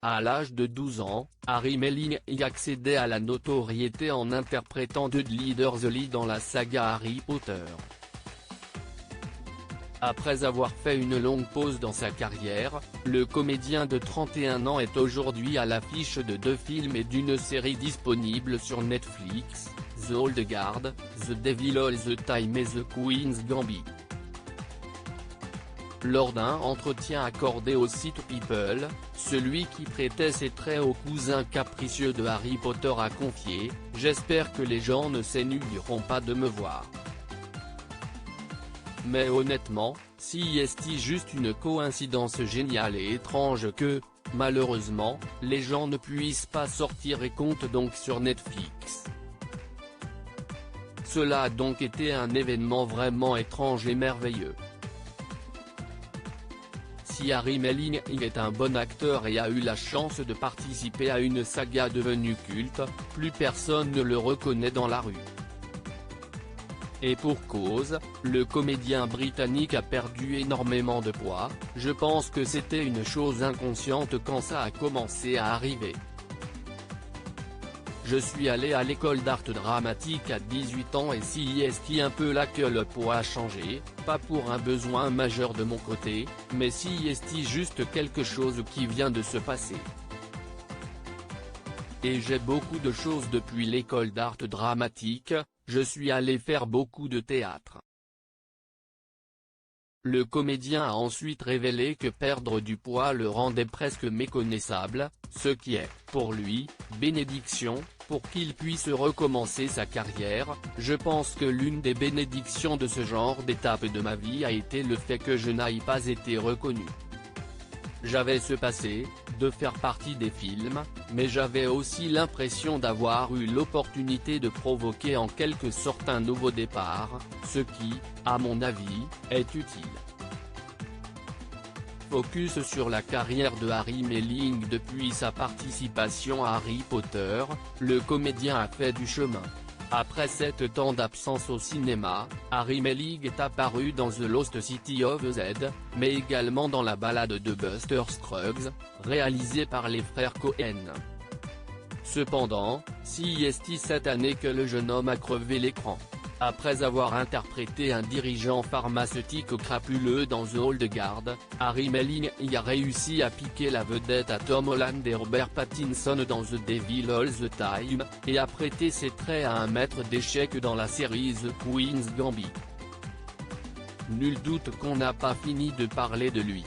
À l'âge de 12 ans, Harry Melling y accédait à la notoriété en interprétant Dudley Dursley dans la saga Harry Potter. Après avoir fait une longue pause dans sa carrière, le comédien de 31 ans est aujourd'hui à l'affiche de 2 films et d'une série disponible sur Netflix, The Old Guard, The Devil All the Time et The Queen's Gambit. Lors d'un entretien accordé au site People, celui qui prêtait ses traits au cousin capricieux de Harry Potter a confié « J'espère que les gens ne s'énubleront pas de me voir. Mais honnêtement, si est-il juste une coïncidence géniale et étrange que, malheureusement, les gens ne puissent pas sortir et comptent donc sur Netflix. Cela a donc été un événement vraiment étrange et merveilleux. Si Harry Melling est un bon acteur et a eu la chance de participer à une saga devenue culte, plus personne ne le reconnaît dans la rue. Et pour cause, le comédien britannique a perdu énormément de poids, je pense que c'était une chose inconsciente quand ça a commencé à arriver. Je suis allé à l'école d'art dramatique à 18 ans et si est un peu là que le poids a changé, pas pour un besoin majeur de mon côté, mais si est juste quelque chose qui vient de se passer. Et j'ai beaucoup de choses depuis l'école d'art dramatique, je suis allé faire beaucoup de théâtre. Le comédien a ensuite révélé que perdre du poids le rendait presque méconnaissable, ce qui est, pour lui, bénédiction, pour qu'il puisse recommencer sa carrière. Je pense que l'une des bénédictions de ce genre d'étape de ma vie a été le fait que je n'aille pas été reconnu. J'avais ce passé, de faire partie des films, mais j'avais aussi l'impression d'avoir eu l'opportunité de provoquer en quelque sorte un nouveau départ, ce qui, à mon avis, est utile. Focus sur la carrière de Harry Melling. Depuis sa participation à Harry Potter, le comédien a fait du chemin. Après 7 ans d'absence au cinéma, Harry Melling est apparu dans The Lost City of Z, mais également dans la balade de Buster Scruggs, réalisée par les frères Coen. Cependant, si est cette année que le jeune homme a crevé l'écran. Après avoir interprété un dirigeant pharmaceutique crapuleux dans The Old Guard, Harry Melling y a réussi à piquer la vedette à Tom Holland et Robert Pattinson dans The Devil All the Time, et a prêté ses traits à un maître d'échecs dans la série The Queen's Gambit. Nul doute qu'on n'a pas fini de parler de lui.